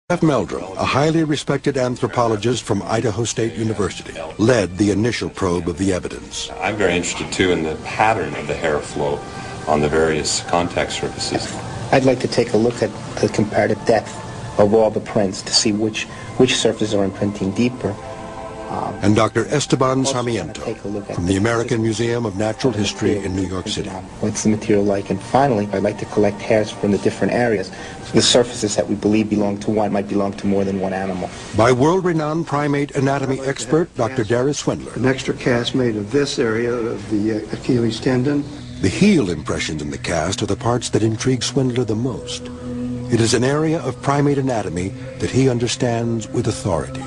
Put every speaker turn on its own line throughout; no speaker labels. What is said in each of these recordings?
Jeff Meldrum, a highly respected anthropologist from Idaho State University, led the initial probe of the evidence.
I'm very interested, too, in the pattern of the hair flow on the various contact surfaces.
I'd like to take a look at the comparative depth of all the prints to see which surfaces are imprinting deeper.
And Dr. Esteban Sarmiento from the American Museum of Natural History in New York City.
What's the material like? And finally, I'd like to collect hairs from the different areas. The surfaces that we believe belong to one might belong to more than one animal.
By world-renowned primate anatomy expert Dr. Darius Swindler.
An extra cast made of this area of the Achilles tendon.
The heel impressions in the cast are the parts that intrigue Swindler the most. It is an area of primate anatomy that he understands with authority.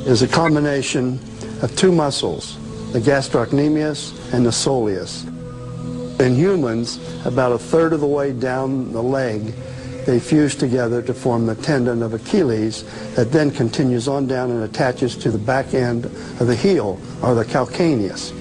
Is a combination of two muscles, the gastrocnemius and the soleus. In humans, about a third of the way down the leg, they fuse together to form the tendon of Achilles that then continues on down and attaches to the back end of the heel, or the calcaneus.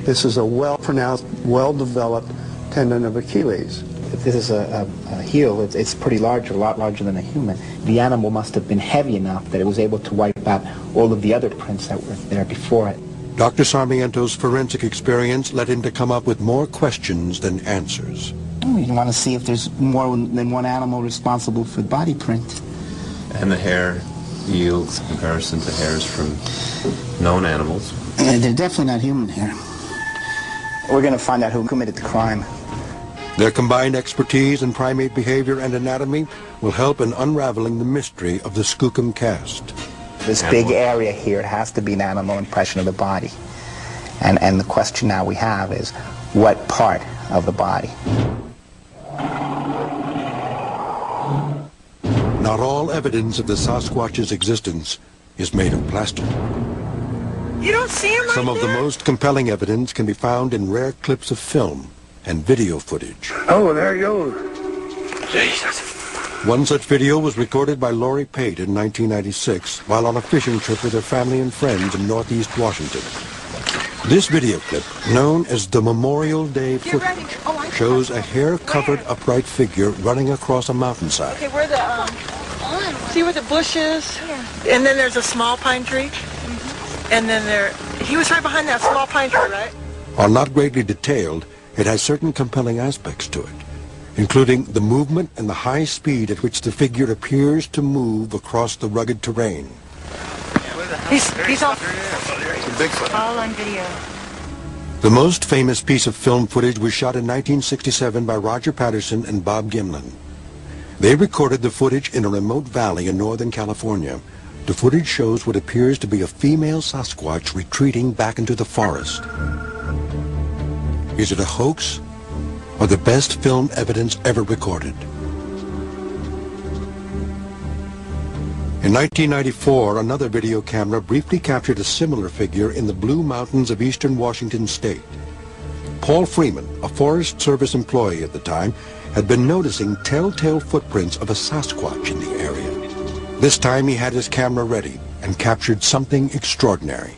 This is a well-pronounced, well-developed tendon of Achilles.
If this is a heel, it's pretty large, a lot larger than a human. The animal must have been heavy enough that it was able to wipe out all of the other prints that were there before it.
Dr. Sarmiento's forensic experience led him to come up with more questions than answers.
We want to see if there's more than one animal responsible for the body print.
And the hair yields in comparison to hairs from known animals.
They're definitely not human hair. We're going to find out who committed the crime.
Their combined expertise in primate behavior and anatomy will help in unraveling the mystery of the Skookum cast.
This big area here has to be an animal impression of the body. And the question now we have is, what part of the body?
Not all evidence of the Sasquatch's existence is made of plaster.
You don't see him right
Some of the
there?
most compelling evidence can be found in rare clips of film and video footage.
Oh, there he goes.
Jesus.
One such video was recorded by Lori Pate in 1996 while on a fishing trip with her family and friends in northeast Washington. This video clip, known as the Memorial Day footage, shows a hair-covered upright figure running across a mountainside.
Okay, where the, see where the bush is? And then there's a small pine tree? And then he was right behind that small pine tree, right?
While not greatly detailed, it has certain compelling aspects to it, including the movement and the high speed at which the figure appears to move across the rugged terrain.
He's all
on video.
The most famous piece of film footage was shot in 1967 by Roger Patterson and Bob Gimlin. They recorded the footage in a remote valley in Northern California. The footage shows what appears to be a female Sasquatch retreating back into the forest. Is it a hoax or the best film evidence ever recorded? In 1994, another video camera briefly captured a similar figure in the Blue Mountains of eastern Washington state. Paul Freeman, a Forest Service employee at the time, had been noticing telltale footprints of a Sasquatch in the area. This time he had his camera ready and captured something extraordinary.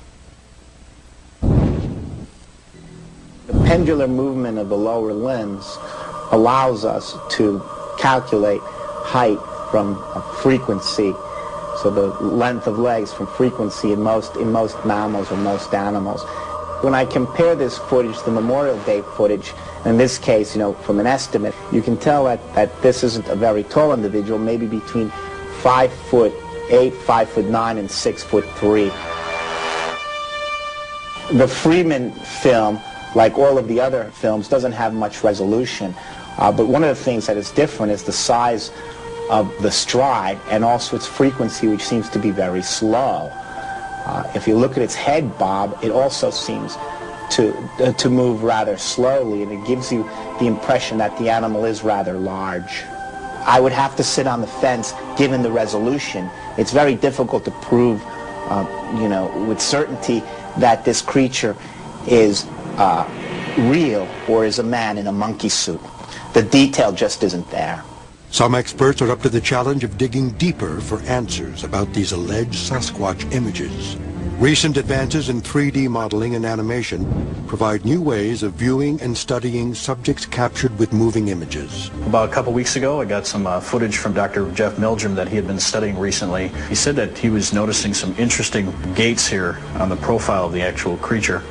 The pendular movement of the lower limbs allows us to calculate height from frequency. So the length of legs from frequency in most mammals or most animals. When I compare this footage to the Memorial Day footage, in this case, from an estimate, you can tell that this isn't a very tall individual, maybe between 5'8", 5'9", and 6'3". The Freeman film, like all of the other films, doesn't have much resolution. But one of the things that is different is the size of the stride and also its frequency, which seems to be very slow. If you look at its head bob, it also seems to move rather slowly, and it gives you the impression that the animal is rather large. I would have to sit on the fence given the resolution. It's very difficult to prove, with certainty that this creature is real or is a man in a monkey suit. The detail just isn't there.
Some experts are up to the challenge of digging deeper for answers about these alleged Sasquatch images. Recent advances in 3D modeling and animation provide new ways of viewing and studying subjects captured with moving images.
About a couple weeks ago, I got some footage from Dr. Jeff Meldrum that he had been studying recently. He said that he was noticing some interesting gaits here on the profile of the actual creature.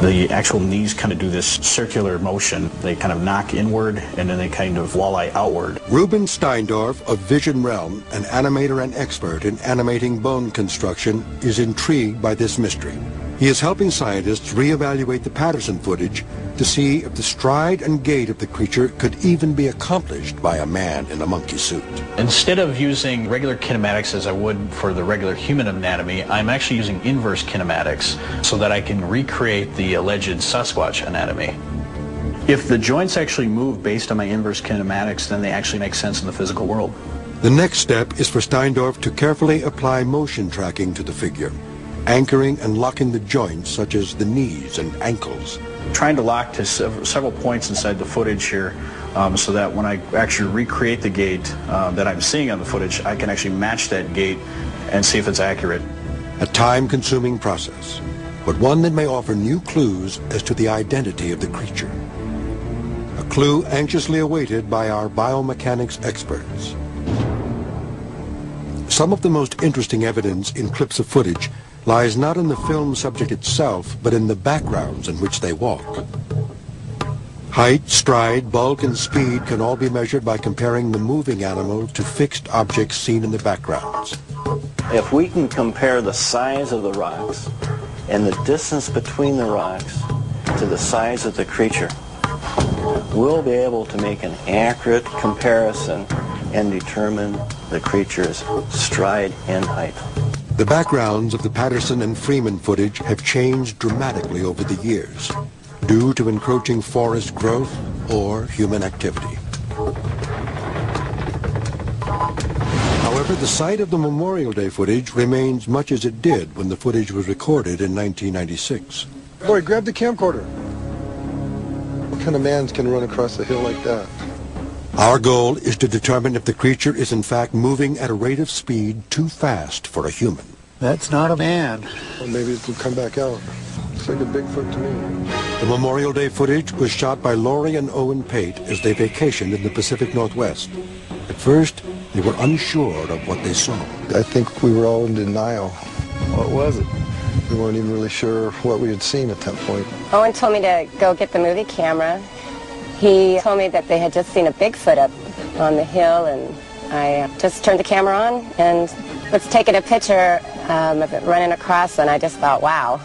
The actual knees kind of do this circular motion. They kind of knock inward and then they kind of walleye outward.
Ruben Steindorf of Vision Realm, an animator and expert in animating bone construction, is intrigued by this mystery. He is helping scientists reevaluate the Patterson footage to see if the stride and gait of the creature could even be accomplished by a man in a monkey suit.
Instead of using regular kinematics as I would for the regular human anatomy, I'm actually using inverse kinematics so that I can recreate the alleged Sasquatch anatomy. If the joints actually move based on my inverse kinematics, then they actually make sense in the physical world.
The next step is for Steindorf to carefully apply motion tracking to the figure, anchoring and locking the joints such as the knees and ankles.
Trying to lock to several points inside the footage here so that when I actually recreate the gait that I'm seeing on the footage, I can actually match that gait and see if it's accurate.
A time-consuming process, but one that may offer new clues as to the identity of the creature. A clue anxiously awaited by our biomechanics experts. Some of the most interesting evidence in clips of footage lies not in the film subject itself, but in the backgrounds in which they walk. Height, stride, bulk, and speed can all be measured by comparing the moving animal to fixed objects seen in the backgrounds.
If we can compare the size of the rocks and the distance between the rocks to the size of the creature, we'll be able to make an accurate comparison and determine the creature's stride and height.
The backgrounds of the Patterson and Freeman footage have changed dramatically over the years, due to encroaching forest growth or human activity. However, the site of the Memorial Day footage remains much as it did when the footage was recorded in 1996.
Boy, grab the camcorder. What kind of man can run across a hill like that?
Our goal is to determine if the creature is in fact moving at a rate of speed too fast for a human.
That's not a man.
Well, maybe it will come back out. Looks like a Bigfoot to me.
The Memorial Day footage was shot by Laurie and Owen Pate as they vacationed in the Pacific Northwest. At first, they were unsure of what they saw.
I think we were all in denial.
What was it?
We weren't even really sure what we had seen at that point.
Owen told me to go get the movie camera. He told me that they had just seen a Bigfoot up on the hill, and I just turned the camera on and was taking a picture of it running across, and I just thought, wow.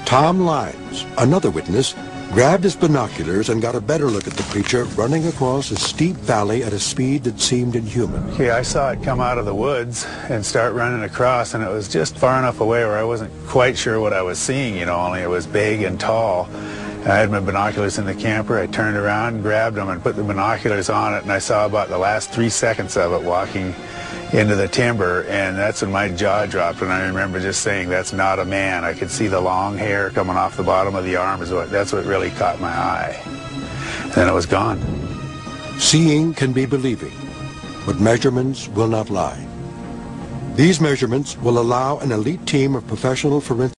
Tom Lyons, another witness, grabbed his binoculars and got a better look at the creature running across a steep valley at a speed that seemed inhuman.
Okay, I saw it come out of the woods and start running across, and it was just far enough away where I wasn't quite sure what I was seeing, you know, only it was big and tall. I had my binoculars in the camper. I turned around, grabbed them, and put the binoculars on it, and I saw about the last 3 seconds of it walking into the timber, and that's when my jaw dropped, and I remember just saying, that's not a man. I could see the long hair coming off the bottom of the arm. That's what really caught my eye. And then it was gone.
Seeing can be believing, but measurements will not lie. These measurements will allow an elite team of professional forensic